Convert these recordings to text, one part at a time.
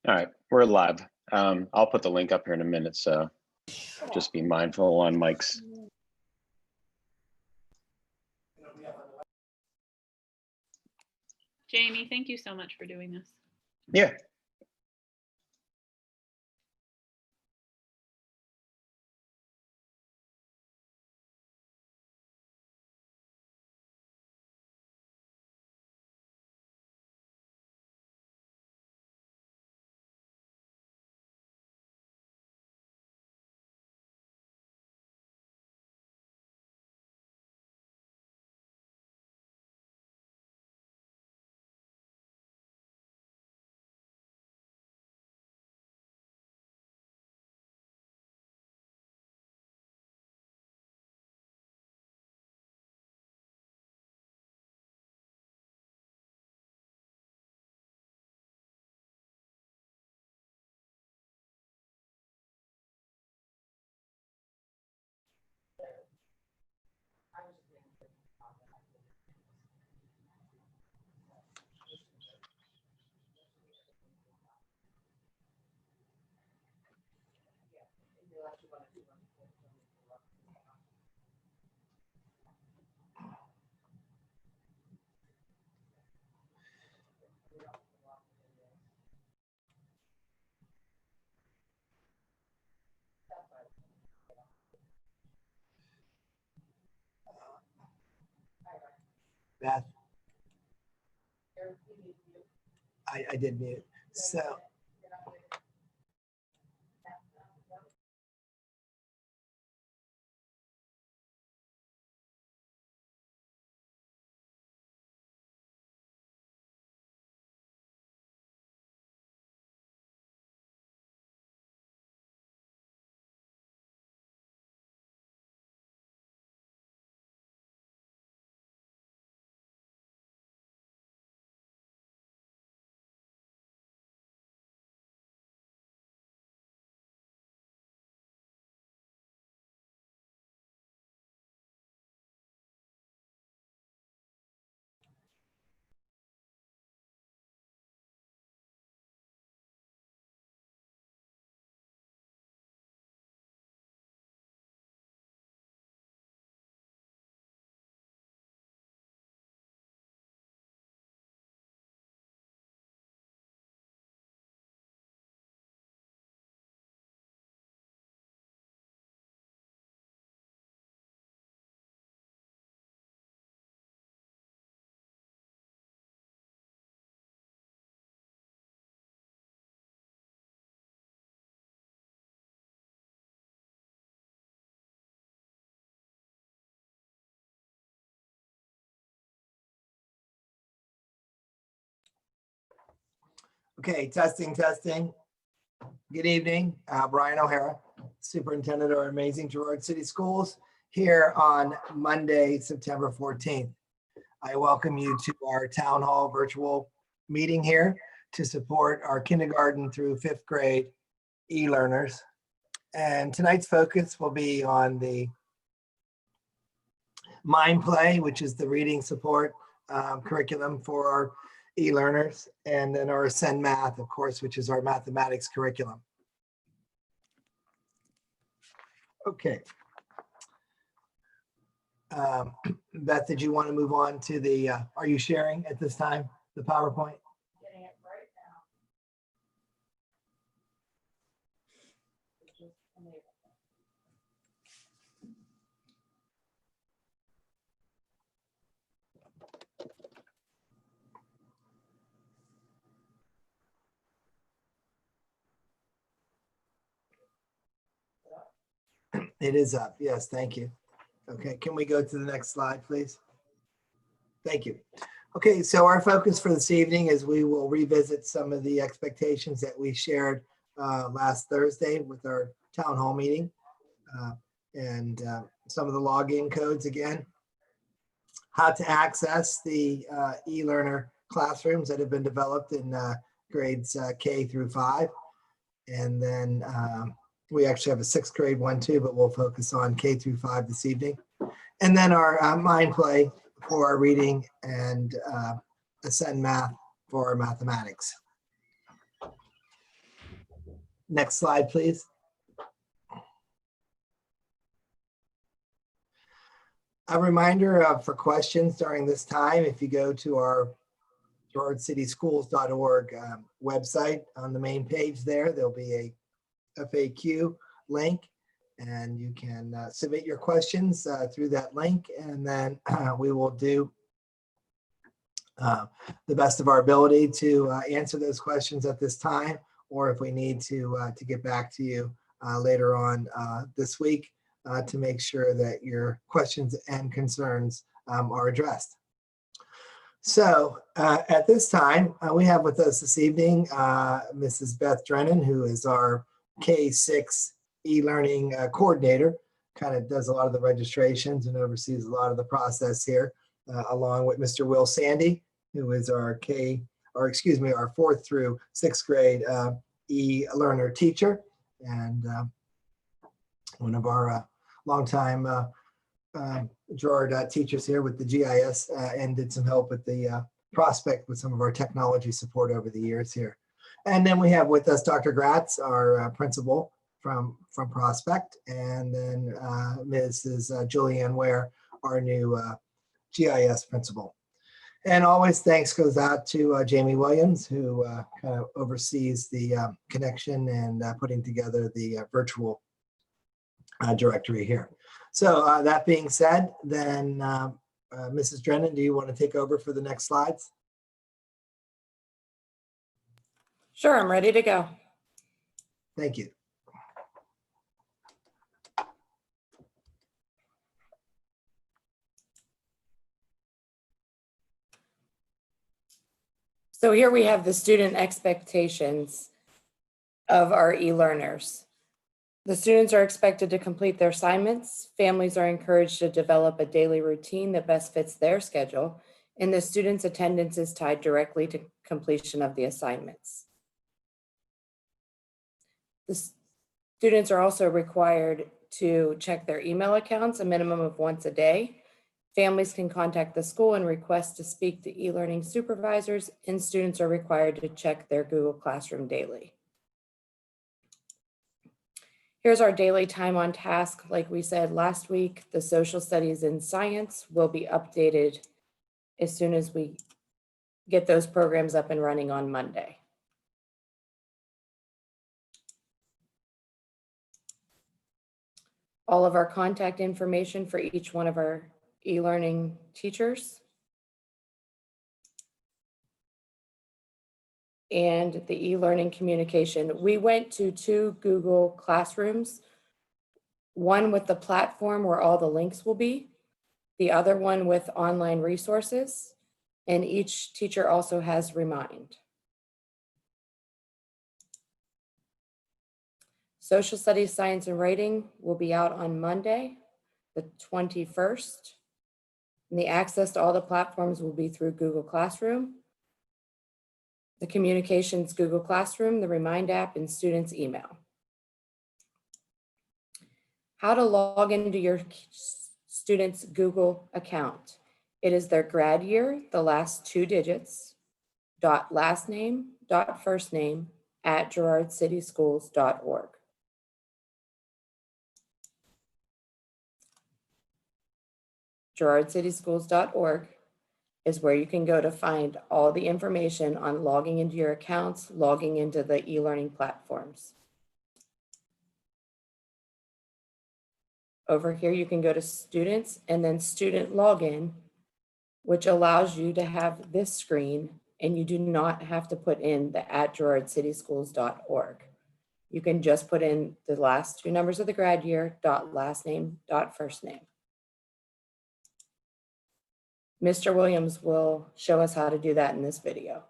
All right, we're live. I'll put the link up here in a minute, so just be mindful on mics. Jamie, thank you so much for doing this. Yeah. Beth, I did mute. So okay, testing. Good evening, Brian O'Hara, Superintendent of our amazing Girard City Schools, here on Monday, September 14th. I welcome you to our Town Hall virtual meeting here to support our kindergarten through fifth grade e-learners. And tonight's focus will be on the Mind Play, which is the reading support curriculum for our e-learners, and then our Ascend Math, of course, which is our mathematics curriculum. Okay. Beth, did you want to move on to the, are you sharing at this time, the PowerPoint? Getting it right now. It is up. Yes, thank you. Okay, can we go to the next slide, please? Thank you. Okay, so our focus for this evening is we will revisit some of the expectations that we shared last Thursday with our town hall meeting, and some of the login codes again, how to access the e-learner classrooms that have been developed in grades K through 5. And then we actually have a 6th grade one too, but we'll focus on K through 5 this evening. And then our Mind Play for our reading, and Ascend Math for our mathematics. Next slide, please. A reminder for questions during this time, if you go to our girardcityschools.org website, on the main page there'll be a FAQ link, and you can submit your questions through that link, and then we will do the best of our ability to answer those questions at this time, or if we need to get back to you later on this week to make sure that your questions and concerns are addressed. So at this time, we have with us this evening Mrs. Beth Drennan, who is our K-6 e-learning coordinator, kind of does a lot of the registrations and oversees a lot of the process here, along with Mr. Will Sandy, who is our our 4th through 6th grade e-learner teacher, and one of our longtime Girard teachers here with the GIS, and did some help with the Prospect with some of our technology support over the years here. And then we have with us Dr. Gratz, our principal from Prospect, and then Mrs. Julianne Ware, our new GIS principal. And always thanks goes out to Jamie Williams, who kind of oversees the connection and putting together the virtual directory here. So that being said, then Mrs. Drennan, do you want to take over for the next slides? Sure, I'm ready to go. Thank you. So here we have the student expectations of our e-learners. The students are expected to complete their assignments. Families are encouraged to develop a daily routine that best fits their schedule, and the student's attendance is tied directly to completion of the assignments. The students are also required to check their email accounts a minimum of once a day. Families can contact the school and request to speak to e-learning supervisors, and students are required to check their Google Classroom daily. Here's our daily time on task. Like we said last week, the social studies and science will be updated as soon as we get those programs up and running on Monday. All of our contact information for each one of our e-learning teachers. And the e-learning communication. We went to 2 Google Classrooms, one with the platform where all the links will be, the other one with online resources, and each teacher also has Remind. Social Studies, Science, and Writing will be out on Monday, the 21st. And the access to all the platforms will be through Google Classroom, the communications Google Classroom, the Remind app, and students' email. How to log into your student's Google account. It is their grad year, the last 2 digits, .last name, .first name, @girardcityschools.org. girardcityschools.org is where you can go to find all the information on logging into your accounts, logging into the e-learning platforms. Over here, you can go to students and then student login, which allows you to have this screen, and you do not have to put in the @girardcityschools.org. You can just put in the last 2 numbers of the grad year, .last name, .first name. Mr. Williams will show us how to do that in this video.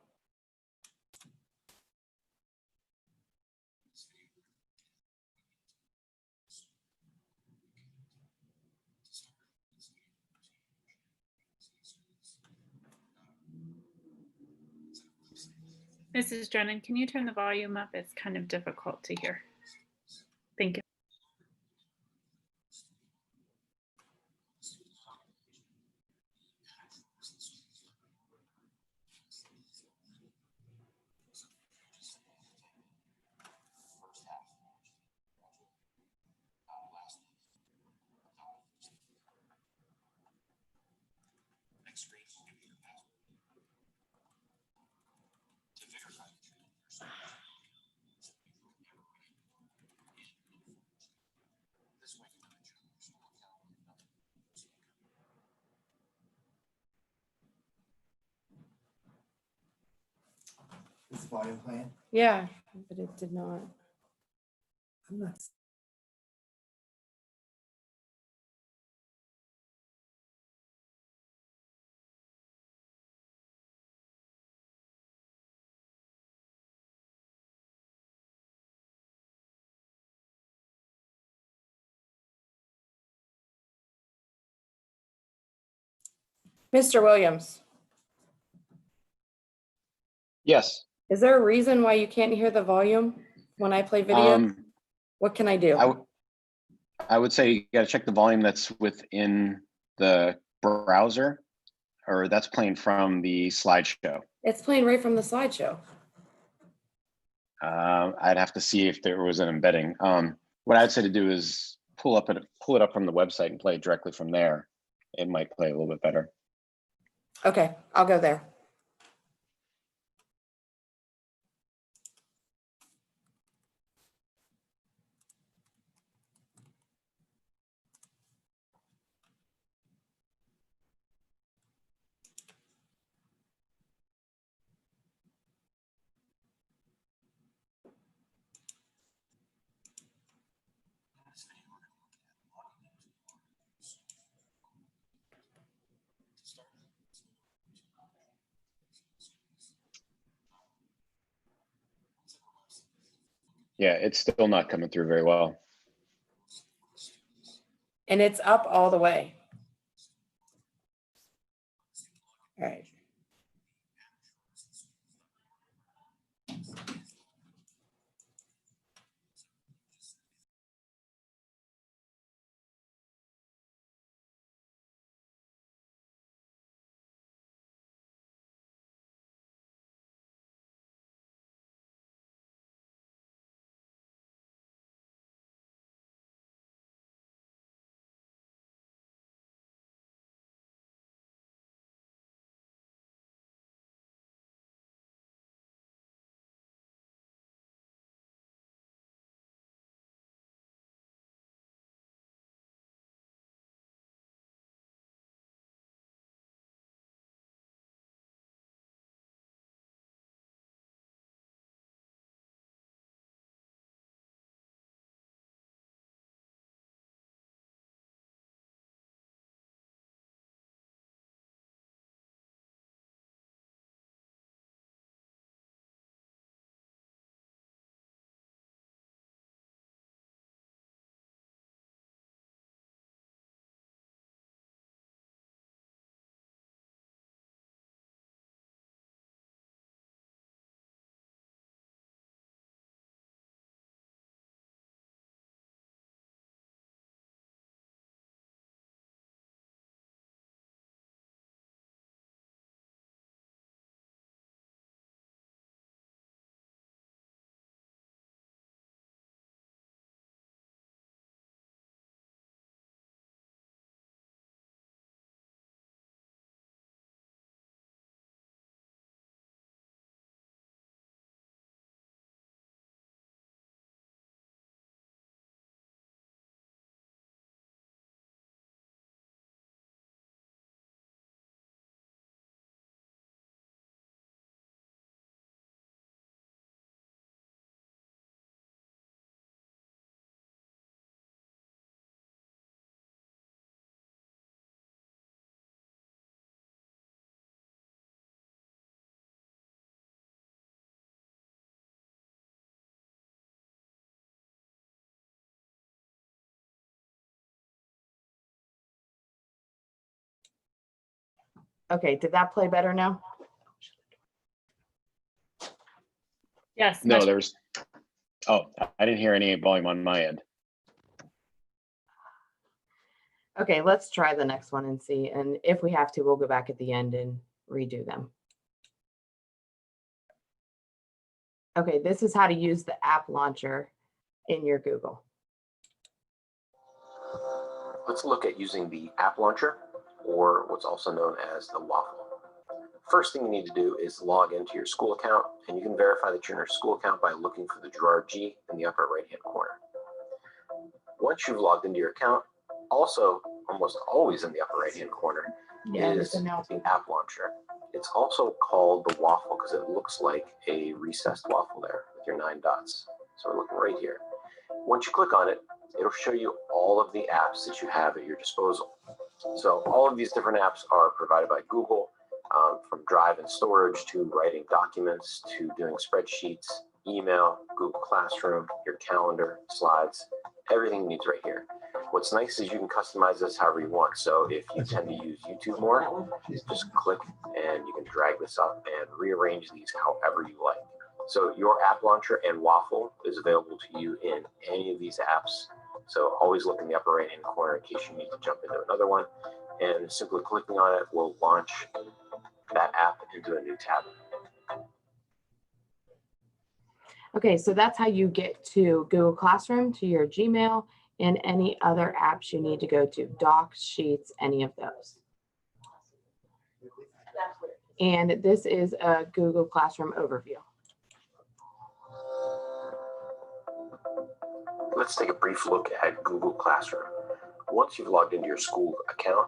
Mrs. Drennan, can you turn the volume up? It's kind of difficult to hear. Thank you. This volume plan? Yeah, but it did not. I'm not. Mr. Williams, Yes. is there a reason why you can't hear the volume when I play video? What can I do? I would say you got to check the volume that's within the browser, or that's playing from the slideshow. It's playing right from the slideshow. I'd have to see if there was an embedding. What I'd say to do is pull it up from the website and play it directly from there. It might play a little bit better. Okay, I'll go there. Yeah, it's still not coming through very well. And it's up all the way. All right. Okay, did that play better now? Yes. No, much- I didn't hear any volume on my end. Okay, let's try the next one and see. And if we have to, we'll go back at the end and redo them. Okay, this is how to use the app launcher in your Google. Let's look at using the app launcher, or what's also known as the waffle. First thing you need to do is log into your school account, and you can verify that you're in your school account by looking for the Girard G in the upper right-hand corner. Once you've logged into your account, also almost always in the upper right-hand corner is the app launcher. It's also called the waffle because it looks like a recessed waffle there with your 9 dots. So we're looking right here. Once you click on it, it'll show you all of the apps that you have at your disposal. So all of these different apps are provided by Google, from Drive and storage to writing documents to doing spreadsheets, email, Google Classroom, your calendar, slides, everything you need right here. What's nice is you can customize this however you want. So if you tend to use YouTube more, just click and you can drag this up and rearrange these however you like. So your app launcher and waffle is available to you in any of these apps. So always look in the upper right hand corner in case you need to jump into another one. And simply clicking on it will launch that app into a new tab. Okay, so that's how you get to Google Classroom, to your Gmail, and any other apps you need to go to, Docs, Sheets, any of those. And this is a Google Classroom overview. Let's take a brief look at Google Classroom. Once you've logged into your school account,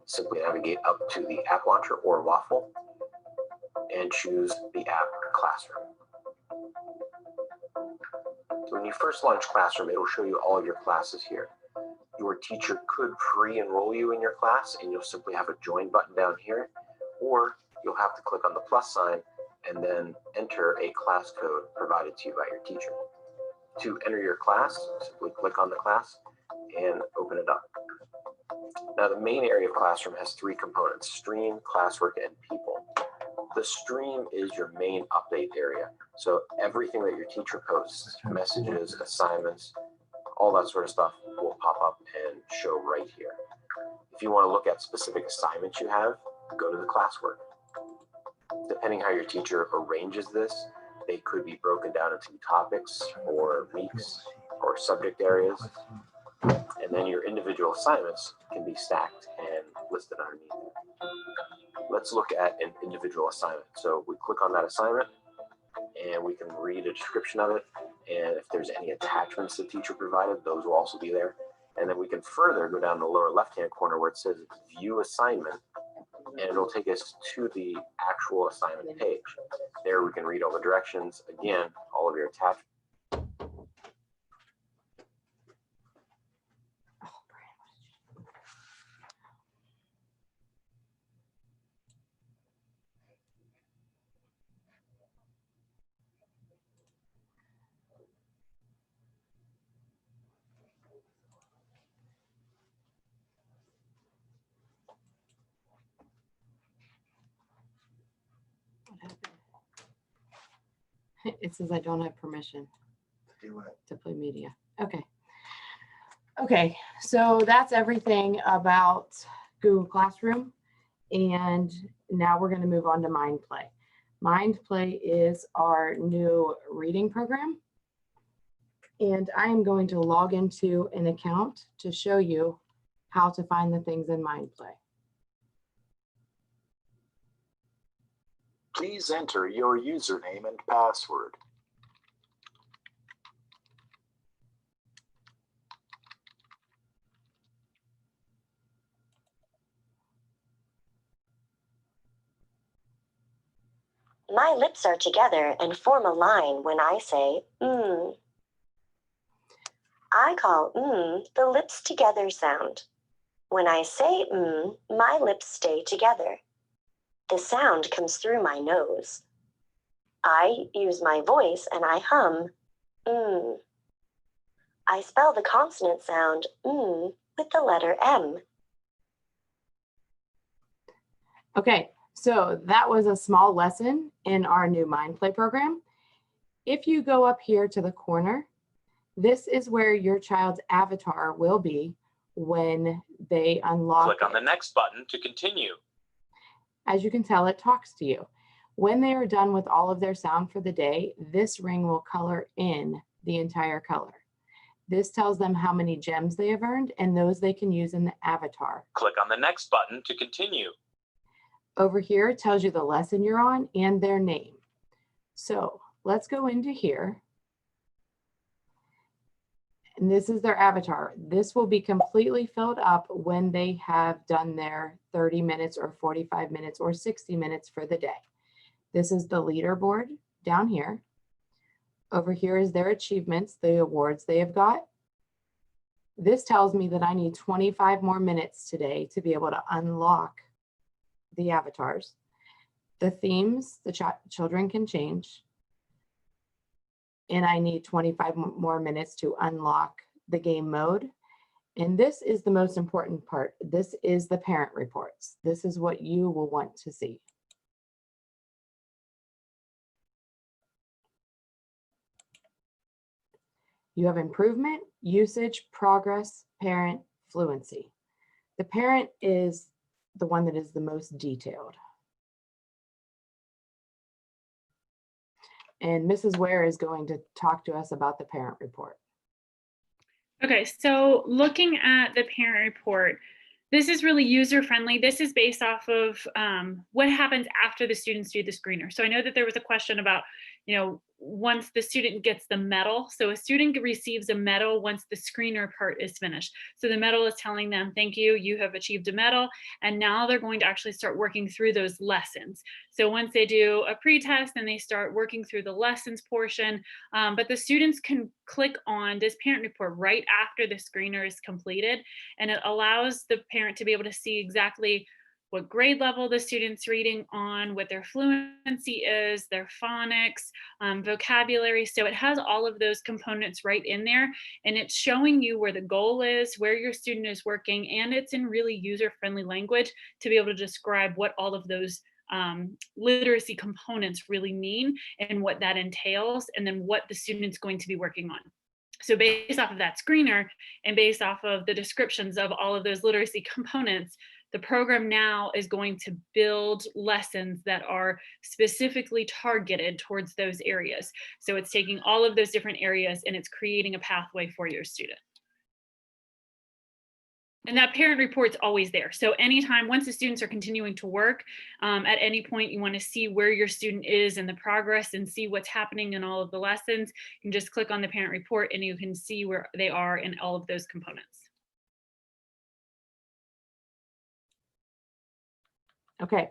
simply navigate up to the app launcher or waffle and choose the app Classroom. When you first launch Classroom, it'll show you all of your classes here. Your teacher could pre-enroll you in your class and you'll simply have a join button down here, or you'll have to click on the plus sign and then enter a class code provided to you by your teacher. To enter your class, simply click on the class and open it up. Now the main area of Classroom has 3 components: Stream, Classwork, and People. The Stream is your main update area. So everything that your teacher posts, messages, assignments, all that sort of stuff will pop up and show right here. If you want to look at specific assignments you have, go to the Classwork. Depending how your teacher arranges this, they could be broken down into topics or weeks or subject areas. And then your individual assignments can be stacked and listed underneath. Let's look at an individual assignment. So we click on that assignment and we can read a description of it. And if there's any attachments the teacher provided, those will also be there. And then we can further go down the lower left-hand corner where it says View Assignment, and it'll take us to the actual assignment page. There we can read all the directions, again, all of your attachments. It says I don't have permission Do what? to play media. Okay. Okay, so that's everything about Google Classroom. And now we're going to move on to MindPlay. MindPlay is our new reading program. And I am going to log into an account to show you how to find the things in MindPlay. Please enter your username and password. My lips are together and form a line when I say, mmm. I call the lips together sound. When I say my lips stay together. The sound comes through my nose. I use my voice and I hum, I spell the consonant sound, with the letter M. Okay, so that was a small lesson in our new MindPlay program. If you go up here to the corner, this is where your child's avatar will be when they unlock Click on the it. next button to continue. As you can tell, it talks to you. When they are done with all of their sound for the day, this ring will color in the entire color. This tells them how many gems they have earned and those they can use in the avatar. Click on the next button to continue. Over here, it tells you the lesson you're on and their name. So let's go into here. And this is their avatar. This will be completely filled up when they have done their 30 minutes or 45 minutes or 60 minutes for the day. This is the leaderboard down here. Over here is their achievements, the awards they have got. This tells me that I need 25 more minutes today to be able to unlock the avatars. The themes, the children can change. And I need 25 more minutes to unlock the game mode. And this is the most important part. This is the parent reports. This is what you will want to see. You have improvement, usage, progress, parent, fluency. The parent is the one that is the most detailed. And Mrs. Ware is going to talk to us about the parent report. Okay, so looking at the parent report, this is really user-friendly. This is based off of what happens after the students do the screener. So I know that there was a question about, once the student gets the medal. So a student receives a medal once the screener part is finished. So the medal is telling them, thank you, you have achieved a medal. And now they're going to actually start working through those lessons. So once they do a pre-test, then they start working through the lessons portion. But the students can click on this parent report right after the screener is completed. And it allows the parent to be able to see exactly what grade level the student's reading on, what their fluency is, their phonics, vocabulary. So it has all of those components right in there, and it's showing you where the goal is, where your student is working, and it's in really user-friendly language to be able to describe what all of those literacy components really mean and what that entails, and then what the student's going to be working on. So based off of that screener and based off of the descriptions of all of those literacy components, the program now is going to build lessons that are specifically targeted towards those areas. So it's taking all of those different areas and it's creating a pathway for your student. And that parent report's always there. So anytime, once the students are continuing to work, at any point you want to see where your student is in the progress and see what's happening in all of the lessons, you can just click on the parent report and you can see where they are in all of those components. Okay,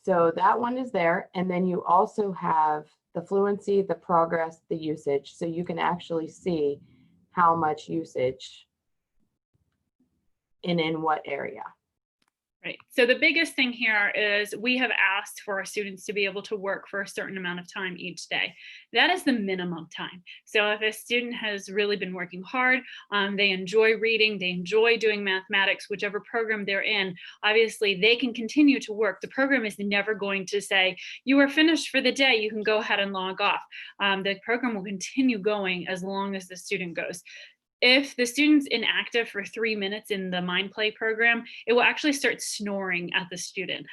so that one is there. And then you also have the fluency, the progress, the usage. So you can actually see how much usage and in what area. Right. So the biggest thing here is we have asked for our students to be able to work for a certain amount of time each day. That is the minimum time. So if a student has really been working hard, they enjoy reading, they enjoy doing mathematics, whichever program they're in, obviously they can continue to work. The program is never going to say, you are finished for the day, you can go ahead and log off. The program will continue going as long as the student goes. If the student's inactive for 3 minutes in the Mind Play program, it will actually start snoring at the student,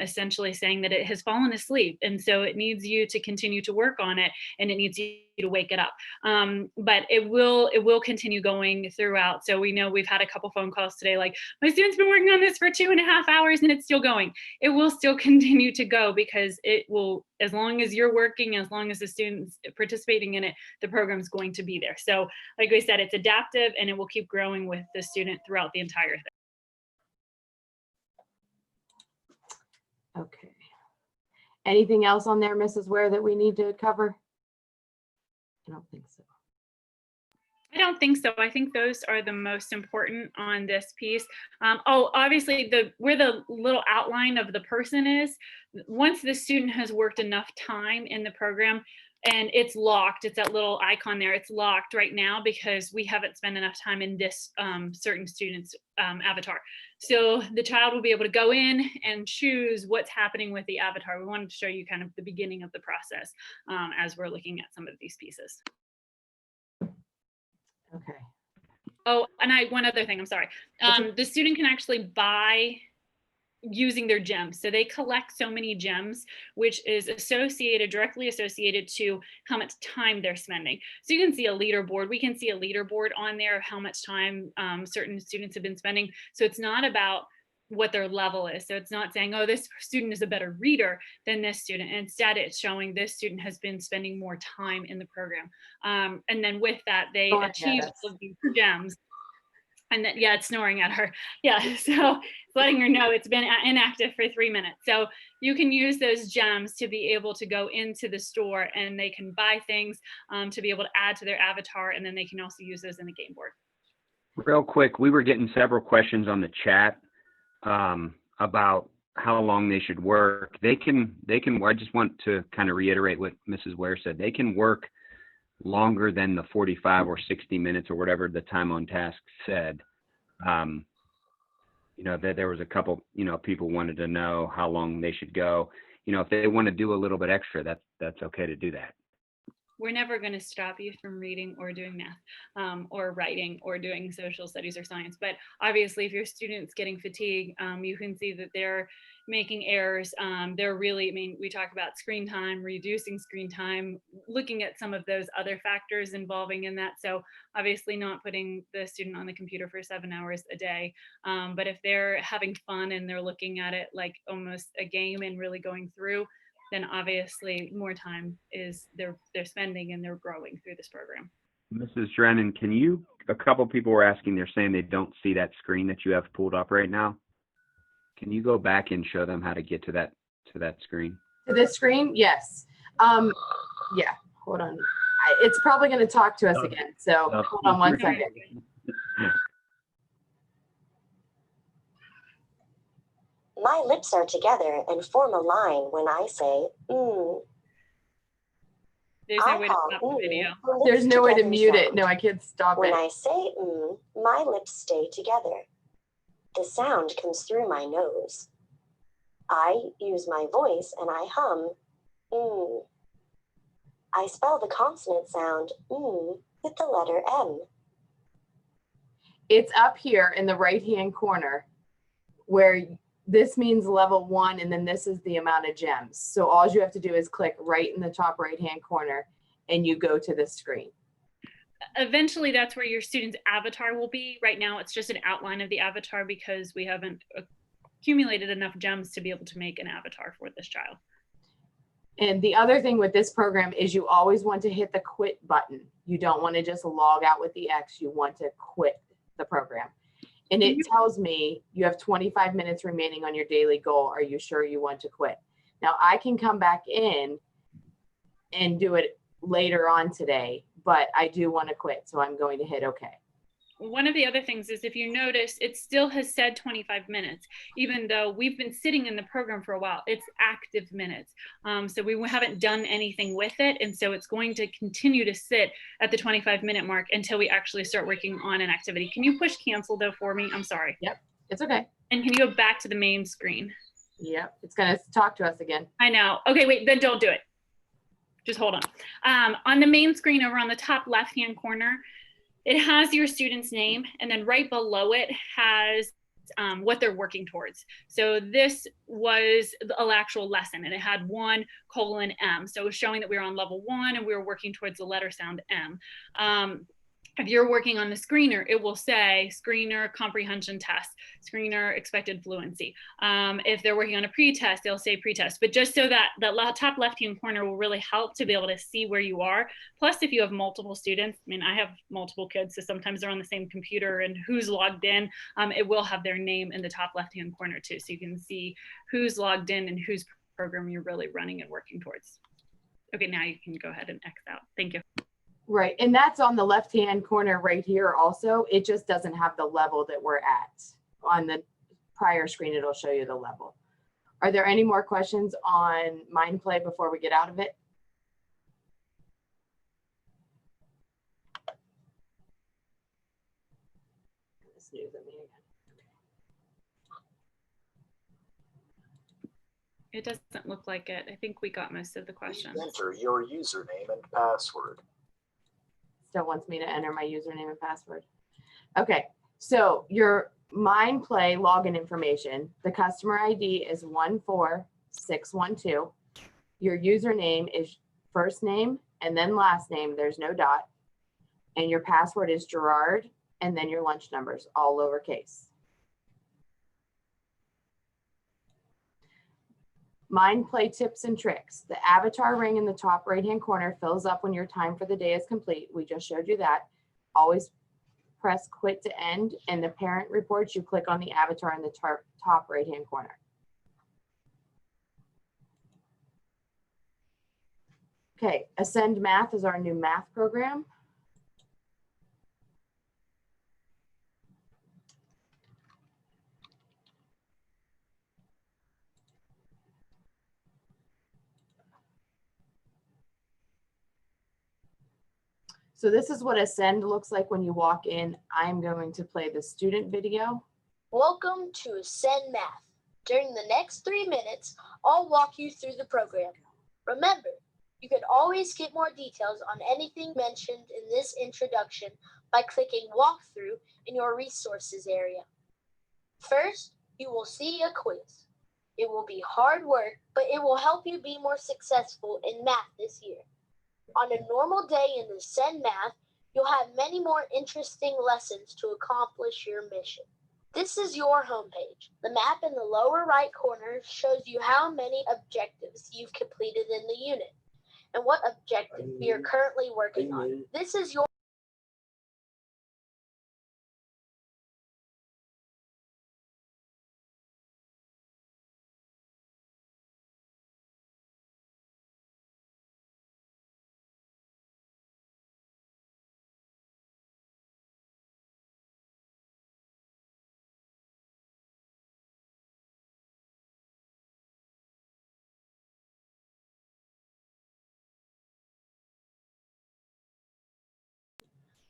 essentially saying that it has fallen asleep. And so it needs you to continue to work on it and it needs you to wake it up. But it will continue going throughout. So we know we've had a couple phone calls today, like, my student's been working on this for 2.5 hours and it's still going. It will still continue to go because it will, as long as you're working, as long as the student's participating in it, the program's going to be there. So like I said, it's adaptive and it will keep growing with the student throughout the entire thing. Okay. Anything else on there, Mrs. Ware, that we need to cover? I don't think so. I don't think so. I think those are the most important on this piece. Oh, obviously where the little outline of the person is, once the student has worked enough time in the program and it's locked, it's that little icon there, it's locked right now because we haven't spent enough time in this certain student's avatar. So the child will be able to go in and choose what's happening with the avatar. We wanted to show you kind of the beginning of the process as we're looking at some of these pieces. Okay. Oh, and one other thing, I'm sorry. The student can actually buy using their gems. So they collect so many gems, which is directly associated to how much time they're spending. So you can see a leaderboard. We can see a leaderboard on there of how much time certain students have been spending. So it's not about what their level is. So it's not saying, oh, this student is a better reader than this student. Instead, it's showing this student has been spending more time in the program. And then with that, they Snoring at achieve us. all of these gems. And then, yeah, it's snoring at her. Yeah, so it's letting her know it's been inactive for 3 minutes. So you can use those gems to be able to go into the store and they can buy things to be able to add to their avatar. And then they can also use those in the game board. Real quick, we were getting several questions on the chat about how long they should work. They can, I just want to kind of reiterate what Mrs. Ware said. They can work longer than the 45 or 60 minutes or whatever the time on task said. You know, there was a couple, you know, people wanted to know how long they should go. You know, if they want to do a little bit extra, that's okay to do that. We're never going to stop you from reading or doing math or writing or doing social studies or science. But obviously, if your student's getting fatigue, you can see that they're making errors. They're really, I mean, we talk about screen time, reducing screen time, looking at some of those other factors involving in that. So obviously not putting the student on the computer for 7 hours a day. But if they're having fun and they're looking at it like almost a game and really going through, then obviously more time is they're spending and they're growing through this program. Mrs. Drennan, can you, a couple people were asking, they're saying they don't see that screen that you have pulled up right now. Can you go back and show them how to get to that screen? To this screen? Yes. Yeah, hold on. It's probably going to talk to us again. So hold on one second. My lips are together and form a line when I say, There's no way to stop the video. There's no way to mute it. No, I can't stop When it. I say my lips stay together. The sound comes through my nose. I use my voice and I hum, I spell the consonant sound, with the letter M. It's up here in the right-hand corner where this means level 1, and then this is the amount of gems. So all you have to do is click right in the top right-hand corner and you go to this screen. Eventually, that's where your student's avatar will be. Right now, it's just an outline of the avatar because we haven't accumulated enough gems to be able to make an avatar for this child. And the other thing with this program is you always want to hit the quit button. You don't want to just log out with the X. You want to quit the program. And it tells me you have 25 minutes remaining on your daily goal. Are you sure you want to quit? Now I can come back in and do it later on today, but I do want to quit. So I'm going to hit OK. One of the other things is if you notice, it still has said 25 minutes, even though we've been sitting in the program for a while. It's active minutes. So we haven't done anything with it. And so it's going to continue to sit at the 25-minute mark until we actually start working on an activity. Can you push cancel though for me? I'm sorry. Yep, it's okay. And can you go back to the main screen? Yep, it's going to talk to us again. I know. Okay, wait, then don't do it. Just hold on. On the main screen over on the top left-hand corner, it has your student's name, and then right below it has what they're working towards. So this was an actual lesson, and it had 1:M. So it was showing that we were on level 1 and we were working towards the letter sound M. If you're working on the screener, it will say screener comprehension test, screener expected fluency. If they're working on a pre-test, they'll say pre-test. But just so that that top left-hand corner will really help to be able to see where you are. Plus, if you have multiple students, I mean, I have multiple kids, so sometimes they're on the same computer and who's logged in, it will have their name in the top left-hand corner too. So you can see who's logged in and whose program you're really running and working towards. Okay, now you can go ahead and X out. Thank you. Right, and that's on the left-hand corner right here also. It just doesn't have the level that we're at. On the prior screen, it'll show you the level. Are there any more questions on Mind Play before we get out of it? Snooze at me again. It doesn't look like it. I think we got most of the questions. Enter your username and password. Still wants me to enter my username and password. Okay, so your Mind Play login information, the customer ID is 14612. Your username is first name and then last name, there's no dot. And your password is Girard and then your lunch numbers, all lowercase. Mind play tips and tricks. The avatar ring in the top right-hand corner fills up when your time for the day is complete. We just showed you that. Always press quit to end, and the parent reports, you click on the avatar in the top right-hand corner. Okay, Ascend Math is our new math program. So this is what Ascend looks like when you walk in. I'm going to play the student video. Welcome to Ascend Math. During the next 3 minutes, I'll walk you through the program. Remember, you can always get more details on anything mentioned in this introduction by clicking Walkthrough in your resources area. First, you will see a quiz. It will be hard work, but it will help you be more successful in math this year. On a normal day in Ascend Math, you'll have many more interesting lessons to accomplish your mission. This is your homepage. The map in the lower right corner shows you how many objectives you've completed in the unit and what objective you're currently working on. This is your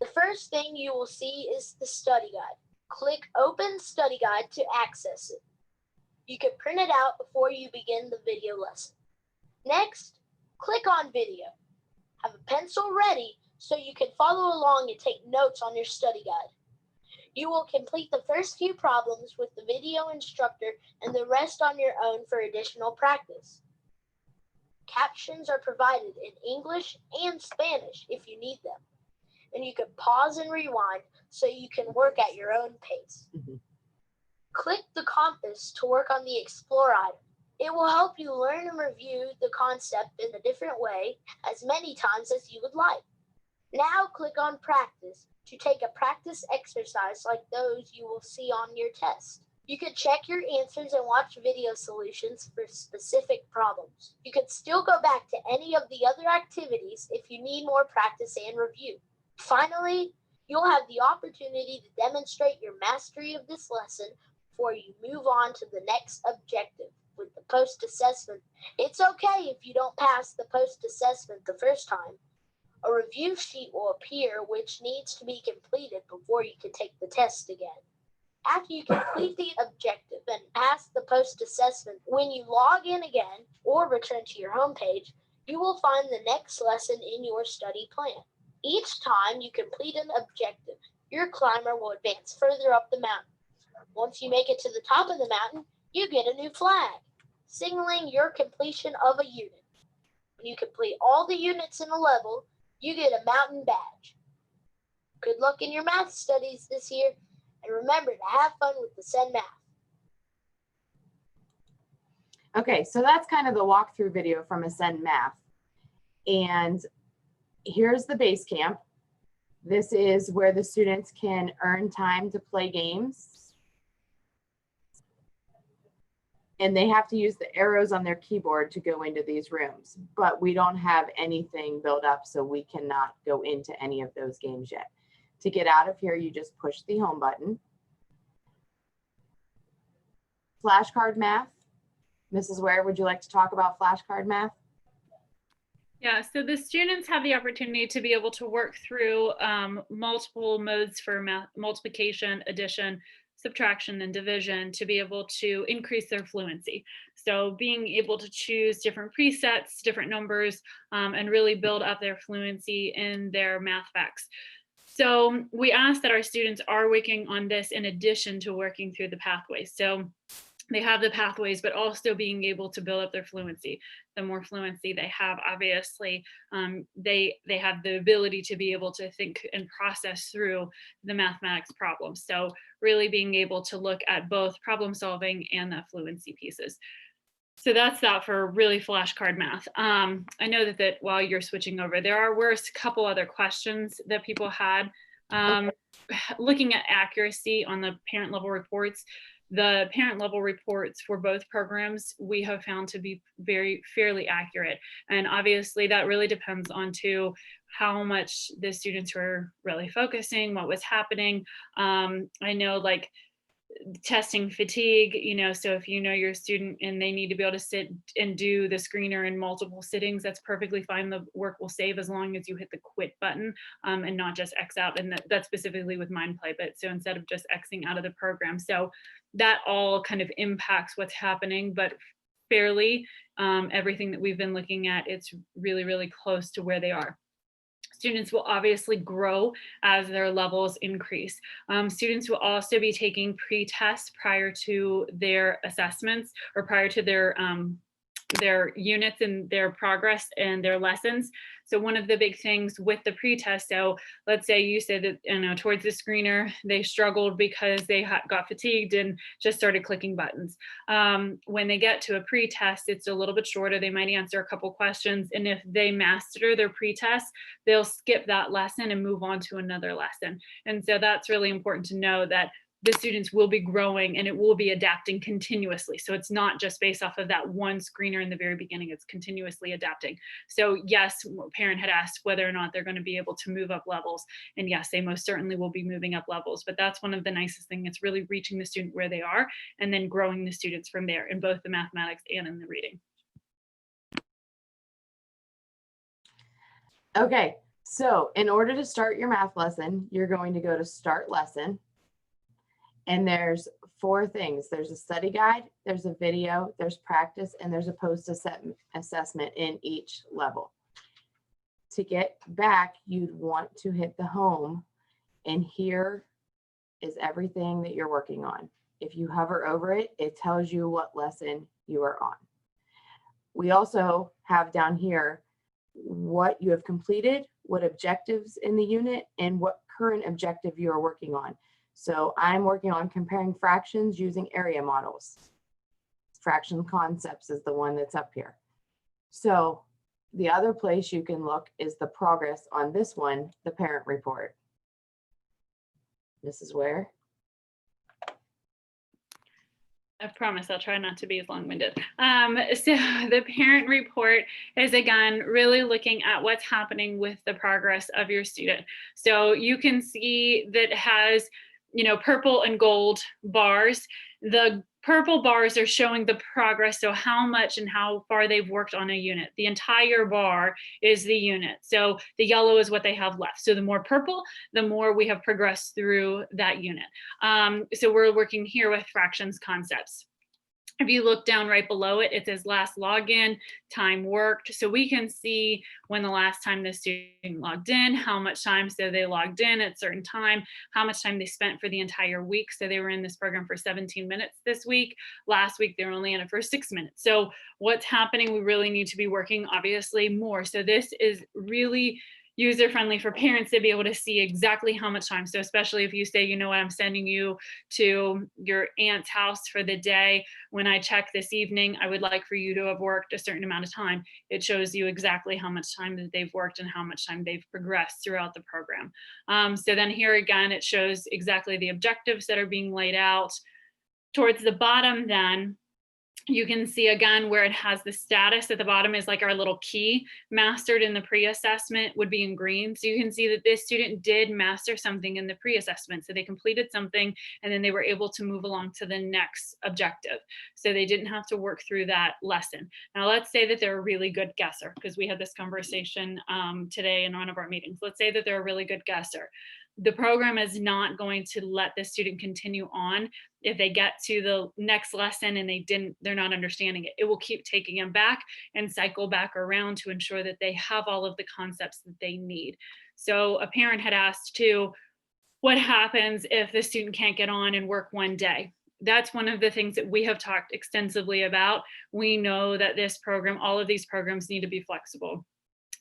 The first thing you will see is the study guide. Click Open Study Guide to access it. You can print it out before you begin the video lesson. Next, click on Video. Have a pencil ready so you can follow along and take notes on your study guide. You will complete the first few problems with the video instructor and the rest on your own for additional practice. Captions are provided in English and Spanish if you need them. And you can pause and rewind so you can work at your own pace. Click the compass to work on the Explore item. It will help you learn and review the concept in a different way as many times as you would like. Now click on Practice to take a practice exercise like those you will see on your test. You can check your answers and watch video solutions for specific problems. You can still go back to any of the other activities if you need more practice and review. Finally, you'll have the opportunity to demonstrate your mastery of this lesson before you move on to the next objective with the post-assessment. It's okay if you don't pass the post-assessment the first time. A review sheet will appear which needs to be completed before you can take the test again. After you complete the objective and pass the post-assessment, when you log in again or return to your homepage, you will find the next lesson in your study plan. Each time you complete an objective, your climber will advance further up the mountain. Once you make it to the top of the mountain, you get a new flag, signaling your completion of a unit. When you complete all the units in a level, you get a mountain badge. Good luck in your math studies this year, and remember to have fun with Ascend Math. Okay, so that's kind of the walkthrough video from Ascend Math. And here's the base camp. This is where the students can earn time to play games. And they have to use the arrows on their keyboard to go into these rooms. But we don't have anything built up, so we cannot go into any of those games yet. To get out of here, you just push the home button. Flashcard math. Mrs. Ware, would you like to talk about flashcard math? Yeah, so the students have the opportunity to be able to work through multiple modes for multiplication, addition, subtraction, and division to be able to increase their fluency. So being able to choose different presets, different numbers, and really build up their fluency in their math facts. So we ask that our students are working on this in addition to working through the pathways. So they have the pathways, but also being able to build up their fluency. The more fluency they have, obviously, they have the ability to be able to think and process through the mathematics problems. So really being able to look at both problem solving and that fluency pieces. So that's that for really flashcard math. I know that while you're switching over, were a couple other questions that people had. Looking at accuracy on the parent level reports, the parent level reports for both programs we have found to be fairly accurate. And obviously that really depends on how much the students were really focusing, what was happening. I know like testing fatigue, so if your student and they need to be able to sit and do the screener in multiple sittings, that's perfectly fine. The work will save as long as you hit the quit button and not just X out. And that's specifically with MindPlay, but so instead of just Xing out of the program. So that all kind of impacts what's happening, but fairly everything that we've been looking at, it's really, really close to where they are. Students will obviously grow as their levels increase. Students will also be taking pre-tests prior to their assessments or prior to their units and their progress and their lessons. So one of the big things with the pre-test, so let's say you said that towards the screener, they struggled because they got fatigued and just started clicking buttons. When they get to a pre-test, it's a little bit shorter. They might answer a couple questions. And if they master their pre-test, they'll skip that lesson and move on to another lesson. And so that's really important to know that the students will be growing and it will be adapting continuously. So it's not just based off of that one screener in the very beginning, it's continuously adapting. So yes, a parent had asked whether or not they're going to be able to move up levels. And yes, they most certainly will be moving up levels, but that's one of the nicest things. It's really reaching the student where they are and then growing the students from there in both the mathematics and in the reading. Okay, so in order to start your math lesson, you're going to go to Start Lesson. And there's 4 things. There's a study guide, there's a video, there's practice, and there's a post-assessment in each level. To get back, you'd want to hit the home, and here is everything that you're working on. If you hover over it, it tells you what lesson you are on. We also have down here what you have completed, what objectives in the unit, and what current objective you are working on. So I'm working on comparing fractions using area models. Fraction concepts is the one that's up here. So the other place you can look is the progress on this one, the parent report. Mrs. Ware? I promise I'll try not to be as long-winded. So the parent report is, again, really looking at what's happening with the progress of your student. So you can see that it has purple and gold bars. The purple bars are showing the progress, so how much and how far they've worked on a unit. The entire bar is the unit. So the yellow is what they have left. So the more purple, the more we have progressed through that unit. So we're working here with fractions concepts. If you look down right below it, it says last login, time worked. So we can see when the last time the student logged in, how much time so they logged in at a certain time, how much time they spent for the entire week. So they were in this program for 17 minutes this week. Last week, they were only in it for 6 minutes. So what's happening, we really need to be working obviously more. So this is really user-friendly for parents to be able to see exactly how much time. So especially if you say, you know what, I'm sending you to your aunt's house for the day. When I check this evening, I would like for you to have worked a certain amount of time. It shows you exactly how much time that they've worked and how much time they've progressed throughout the program. So then here again, it shows exactly the objectives that are being laid out. Towards the bottom then, you can see again where it has the status at the bottom is like our little key. Mastered in the pre-assessment would be in green. So you can see that this student did master something in the pre-assessment. So they completed something and then they were able to move along to the next objective. So they didn't have to work through that lesson. Now let's say that they're a really good guesser, because we had this conversation today in one of our meetings. Let's say that they're a really good guesser. The program is not going to let the student continue on if they get to the next lesson and they're not understanding it. It will keep taking them back and cycle back around to ensure that they have all of the concepts that they need. So a parent had asked too, what happens if the student can't get on and work one day? That's one of the things that we have talked extensively about. We know that this program, all of these programs need to be flexible.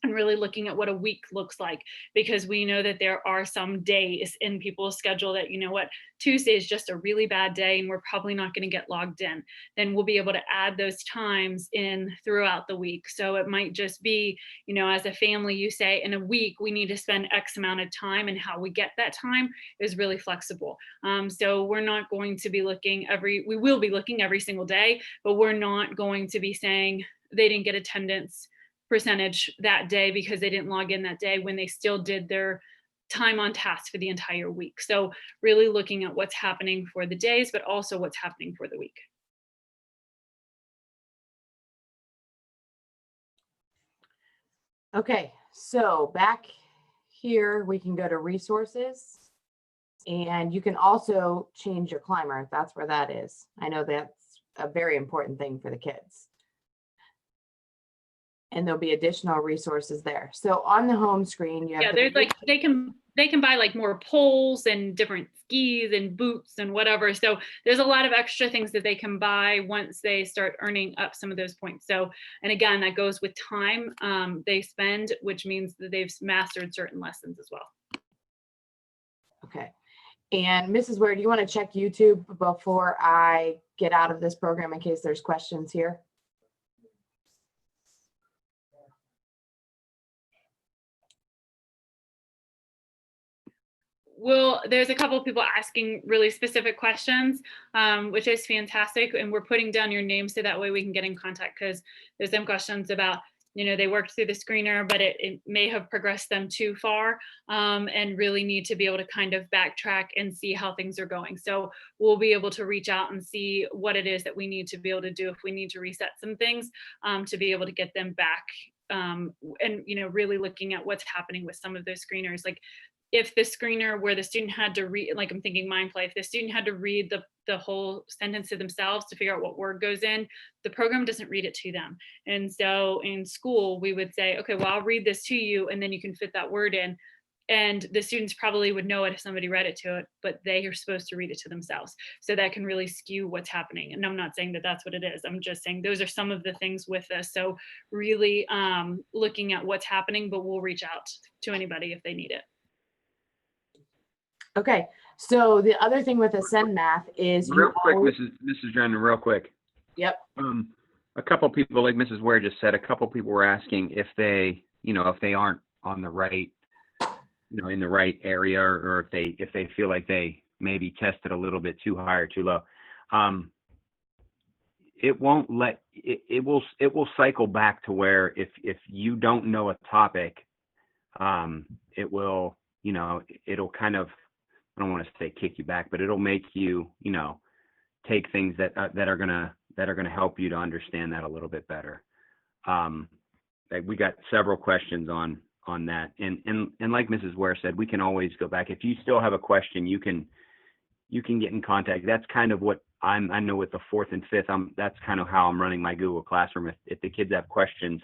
and really looking at what a week looks like, because we know that there are some days in people's schedule that, you know what, Tuesday is just a really bad day and we're probably not going to get logged in. Then we'll be able to add those times in throughout the week. So it might just be, you know, as a family, you say in a week, we need to spend X amount of time, and how we get that time is really flexible. So we're not going to be looking we will be looking every single day, but we're not going to be saying they didn't get attendance percentage that day because they didn't log in that day when they still did their time on task for the entire week. So really looking at what's happening for the days, but also what's happening for the week. Okay, so back here, we can go to resources, and you can also change your climber if that's where that is. I know that's a very important thing for the kids. And there'll be additional resources there. So on the home screen, you have Yeah, there's like, they can buy like more poles and different skis and boots and whatever. So there's a lot of extra things that they can buy once they start earning up some of those points. So, and again, that goes with time they spend, which means that they've mastered certain lessons as well. Okay. And Mrs. Ware, do you want to check YouTube before I get out of this program in case there's questions here? Well, there's a couple of people asking really specific questions, which is fantastic. And we're putting down your name so that way we can get in contact, because there's some questions about, you know, they worked through the screener, but it may have progressed them too far, and really need to be able to kind of backtrack and see how things are going. So we'll be able to reach out and see what it is that we need to be able to do if we need to reset some things to be able to get them back. And, you know, really looking at what's happening with some of those screeners. Like, if the screener where the student had to read, like I'm thinking mind play, if the student had to read the whole sentence to themselves to figure out what word goes in, the program doesn't read it to them. And so in school, we would say, okay, well, I'll read this to you and then you can fit that word in. And the students probably would know it if somebody read it to it, but they are supposed to read it to themselves. So that can really skew what's happening. And I'm not saying that that's what it is. I'm just saying those are some of the things with this. So really looking at what's happening, but we'll reach out to anybody if they need it. Okay, so the other thing with Ascend Math is Real quick, Mrs. Drennan, real quick. Yep. A couple people, like Mrs. Ware just said, a couple people were asking if they, you know, if they aren't on the right, you know, in the right area, or if they feel like they maybe tested a little bit too high or too low. It won't let it will cycle back to where if you don't know a topic, it will, you know, it'll kind of, I don't want to say kick you back, but it'll make you, you know, take things that are gonna help you to understand that a little bit better. Like we got several questions on that, and like Mrs. Ware said, we can always go back. If you still have a question, you can get in contact. That's kind of what I know with the 4th and 5th. That's kind of how I'm running my Google Classroom. If the kids have questions,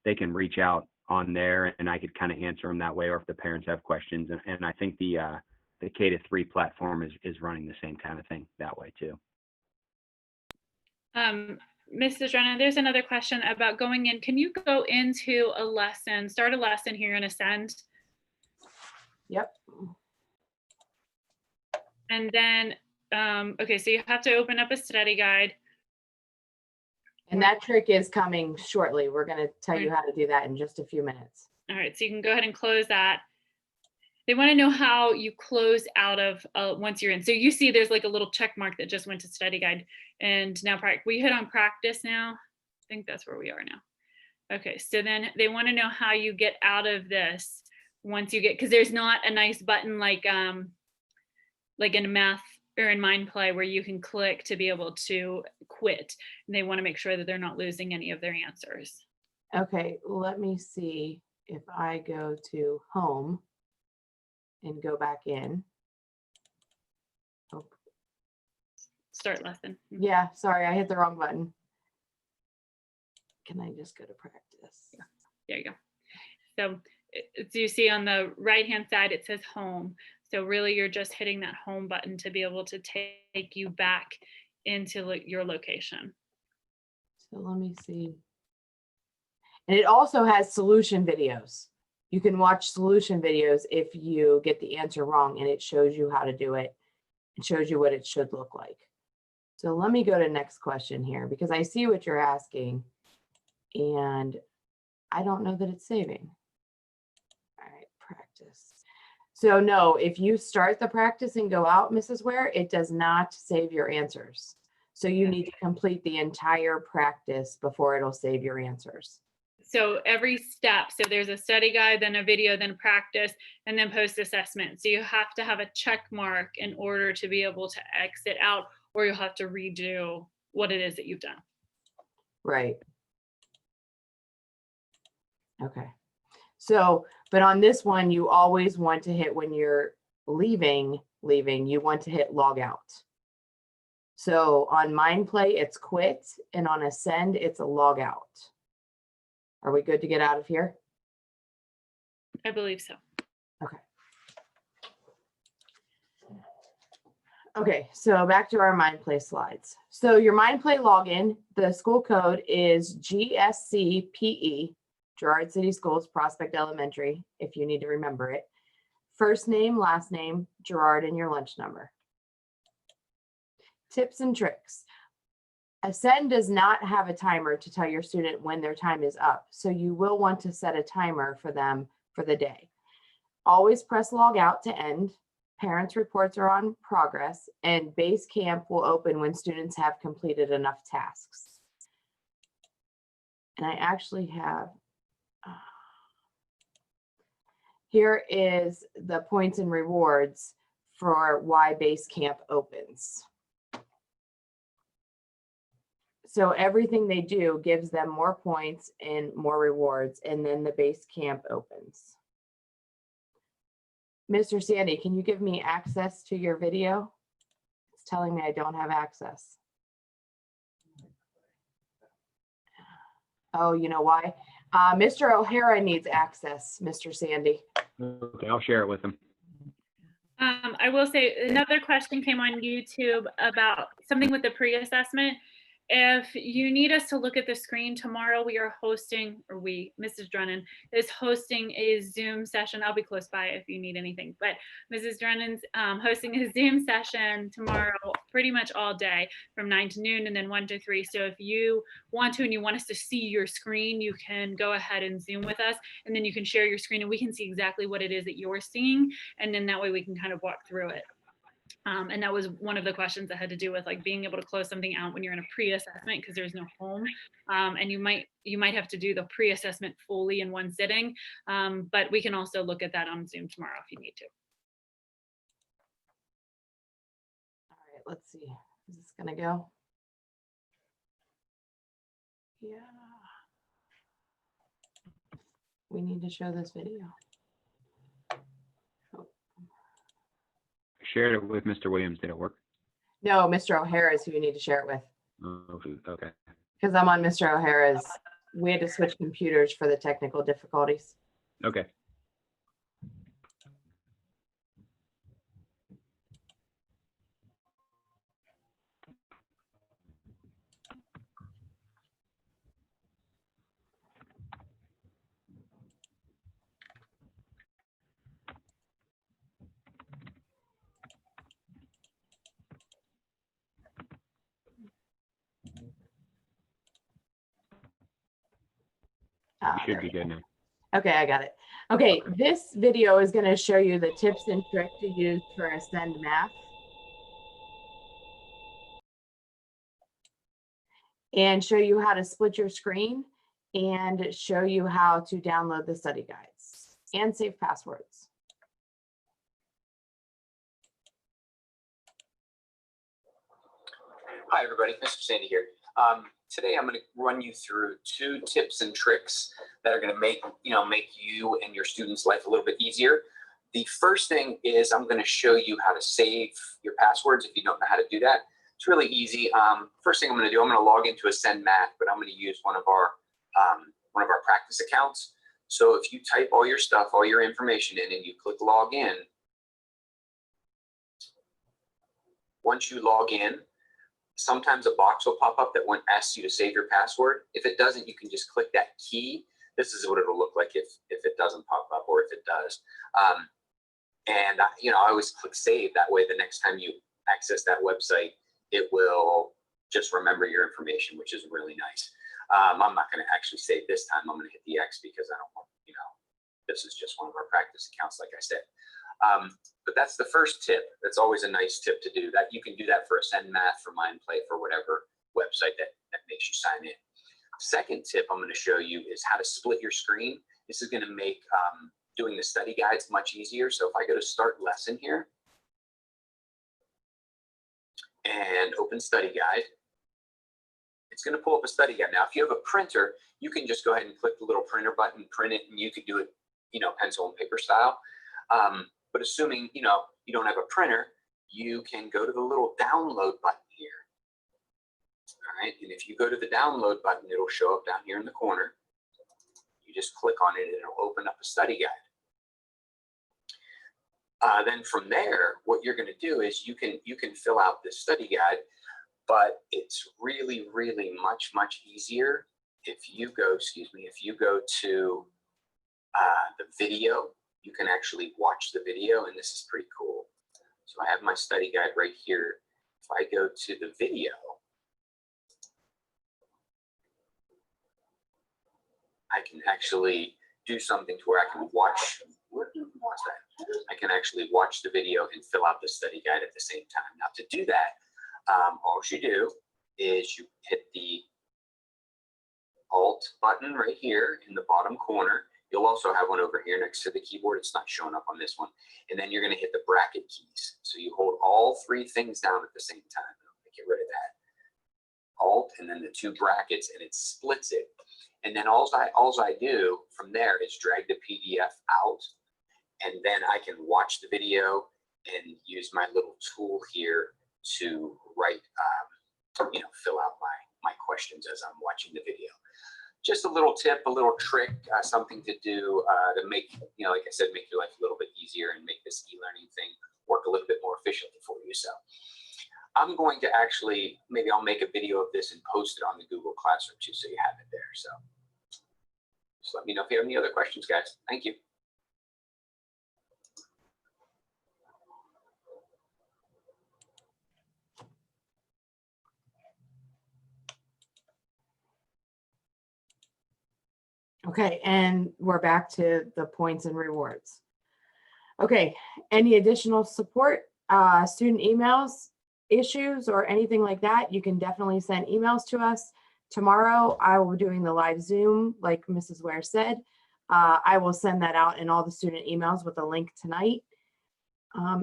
they can reach out on there, and I could kind of answer them that way. Or if the parents have questions, and I think the K-3 platform is running the same kind of thing that way too. Mrs. Drennan, there's another question about going in. Can you go into a lesson, start a lesson here in Ascend? Yep. And then, okay, so you have to open up a study guide. And that trick is coming shortly. We're going to tell you how to do that in just a few minutes. All right, so you can go ahead and close that. They want to know how you close out of once you're in. So you see there's like a little check mark that just went to study guide. And now we hit on practice now. I think that's where we are now. Okay, so then they want to know how you get out of this once you get, because there's not a nice button like in math or in mind play where you can click to be able to quit. And they want to make sure that they're not losing any of their answers. Okay, let me see if I go to home and go back in. Oh. Start lesson. Yeah, sorry, I hit the wrong button. Can I just go to practice? Yeah. There you go. So you see on the right-hand side, it says home. So really you're just hitting that home button to be able to take you back into your location. So let me see. And it also has solution videos. You can watch solution videos if you get the answer wrong, and it shows you how to do it. It shows you what it should look like. So let me go to next question here, because I see what you're asking and I don't know that it's saving. All right, practice. So no, if you start the practice and go out, Mrs. Ware, it does not save your answers. So you need to complete the entire practice before it'll save your answers. So every step, so there's a study guide, then a video, then practice, and then post assessment. So you have to have a check mark in order to be able to exit out, or you'll have to redo what it is that you've done. Right. Okay. So, but on this one, you always want to hit, when you're leaving, you want to hit log out. So on MindPlay, it's quit, and on Ascend, it's a log out. Are we good to get out of here? I believe so. Okay. Okay, so back to our MindPlay slides. So your MindPlay login, the school code is GSCPE, Girard City Schools, Prospect Elementary, if you need to remember it. First name, last name, Girard, and your lunch number. Tips and tricks. Ascend does not have a timer to tell your student when their time is up, so you will want to set a timer for them for the day. Always press log out to end. Parents' reports are on progress, and base camp will open when students have completed enough tasks. And I actually have, here is the points and rewards for why base camp opens. So everything they do gives them more points and more rewards, and then the base camp opens. Mr. Sandy, can you give me access to your video? It's telling me I don't have access. Oh, you know why? Mr. O'Hara needs access, Mr. Sandy. Okay, I'll share it with them. I will say another question came on YouTube about something with the pre-assessment. If you need us to look at the screen tomorrow, we are hosting, or we, Mrs. Drennan, is hosting a Zoom session. I'll be close by if you need anything, but Mrs. Drennan's hosting a Zoom session tomorrow, pretty much all day from 9 to noon and then 1 to 3. So if you want to and you want us to see your screen, you can go ahead and Zoom with us, and then you can share your screen and we can see exactly what it is that you're seeing. And then that way we can kind of walk through it. And that was one of the questions that had to do with like being able to close something out when you're in a pre-assessment because there's no home, and you might have to do the pre-assessment fully in one sitting, but we can also look at that on Zoom tomorrow if you need to. All right, let's see. Is this gonna go? Yeah. We need to show this video. Shared it with Mr. Williams. Did it work? No, Mr. O'Hara is who you need to share it with. Oh, okay. Because I'm on Mr. O'Hara's. We had to switch computers for the technical difficulties. Okay. Should be good now. Okay, I got it. Okay, this video is going to show you the tips and tricks to use for Ascend Math. And show you how to split your screen and show you how to download the study guides and save passwords. Hi, everybody. Mr. Sandy here. Today, I'm going to run you through 2 tips and tricks that are going to make you and your students' life a little bit easier. The first thing is I'm going to show you how to save your passwords if you don't know how to do that. It's really easy. First thing I'm going to do, I'm going to log into Ascend Math, but I'm going to use one of our practice accounts. So if you type all your stuff, all your information in, and you click log in, once you log in, sometimes a box will pop up that won't ask you to save your password. If it doesn't, you can just click that key this is what it'll look like if it doesn't pop up, or if it does. You know, I always click save. That way, the next time you access that website, it will just remember your information, which is really nice. I'm not going to actually save this time. I'm going to hit the X because I don't want, you know, this is just one of our practice accounts, like I said. But that's the first tip. That's always a nice tip to do. That you can do that for Ascend Math, for MindPlay, for whatever website that makes you sign in. Second tip I'm going to show you is how to split your screen. This is going to make doing the study guides much easier. So if I go to Start Lesson here and open Study Guide, it's going to pull up a study guide. Now, if you have a printer, you can just go ahead and click the little printer button, print it, and you could do it, you know, pencil and paper style. But assuming, you know, you don't have a printer, you can go to the little download button here. All right, and if you go to the download button, it'll show up down here in the corner. You just click on it and it'll open up a study guide. Then from there, what you're going to do is you can fill out this study guide, but it's really, really much easier if you go, if you go to the video. You can actually watch the video, and this is pretty cool. So I have my study guide right here. If I go to the video, I can actually do something to where I can watch. What's that? I can actually watch the video and fill out the study guide at the same time. Now, to do that, all you do is you hit the Alt button right here in the bottom corner. You'll also have one over here next to the keyboard. It's not showing up on this one. And then you're going to hit the bracket keys. So you hold all three things down at the same time. Get rid of that. Alt and then the two brackets, and it splits it. And then all I do from there is drag the PDF out, and then I can watch the video and use my little tool here to write, you know, fill out my questions as I'm watching the video. Just a little tip, a little trick, something to do to make, you know, like I said, make your life a little bit easier and make this e-learning thing work a little bit more efficiently for you. So I'm going to actually, maybe I'll make a video of this and post it on the Google Classroom too, so you have it there. So just let me know if you have any other questions, guys. Thank you. Okay, and we're back to the points and rewards. Okay, any additional support, student emails, issues, or anything like that, you can definitely send emails to us. Tomorrow, I will be doing the live Zoom, like Mrs. Ware said. I will send that out in all the student emails with a link tonight.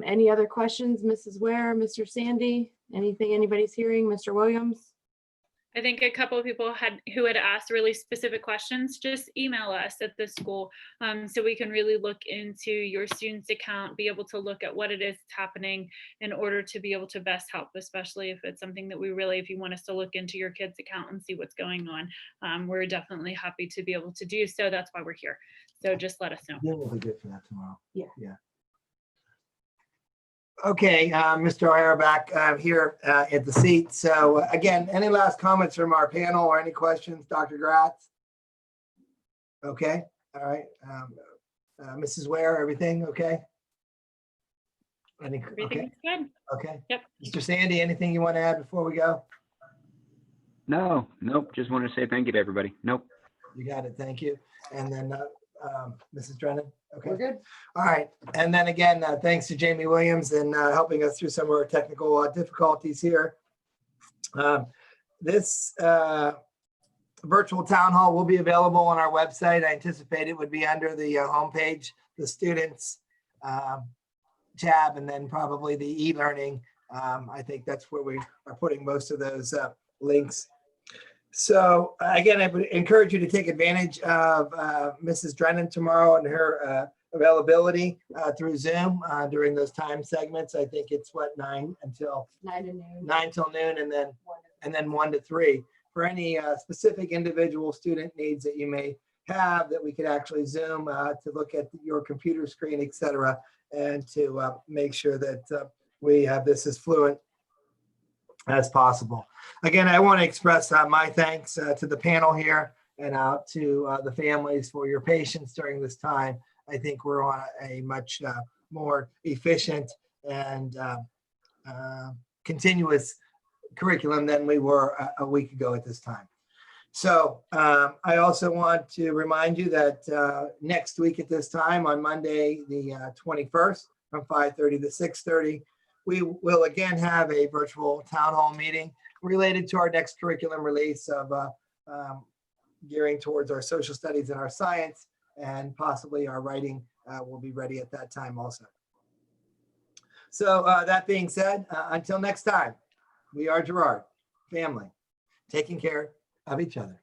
Any other questions, Mrs. Ware, Mr. Sandy? Anything anybody's hearing, Mr. Williams? I think a couple of people who had asked really specific questions, just email us at the school so we can really look into your student's account, be able to look at what it is that's happening in order to be able to best help, especially if it's something that we really, if you want us to look into your kid's account and see what's going on, we're definitely happy to be able to do so. That's why we're here. So just let us know. Yeah, we'll be good for that tomorrow. Yeah. Yeah. Okay, Mr. O'Hara back here at the seat. So again, any last comments from our panel or any questions, Dr. Gratz? Okay, all right. Mrs. Ware, everything okay? Everything's good. Okay. Yep. Mr. Sandy, anything you want to add before we go? No, nope. Just want to say thank you to everybody. Nope. You got it. Thank you. And then Mrs. Drennan. Okay. We're good. All right. And then again, thanks to Jamie Williams and helping us through some of our technical difficulties here. This virtual town hall will be available on our website. I anticipate it would be under the homepage, the students tab, and then probably the e-learning. I think that's where we are putting most of those links. So again, I would encourage you to take advantage of Mrs. Drennan tomorrow and her availability through Zoom during those time segments. I think it's what, 9 until 9 to noon. 9 till noon, and then 1 to 3. For any specific individual student needs that you may have that we could actually Zoom to look at your computer screen, et cetera, and to make sure that we have this as fluent as possible. Again, I want to express my thanks to the panel here and out to the families for your patience during this time. I think we're on a much more efficient and continuous curriculum than we were a week ago at this time. So I also want to remind you that next week at this time, on Monday, the 21st, from 5:30 to 6:30, we will again have a virtual town hall meeting related to our next curriculum release of gearing towards our social studies and our science, and possibly our writing will be ready at that time also. So that being said, until next time, we are Girard family, taking care of each other.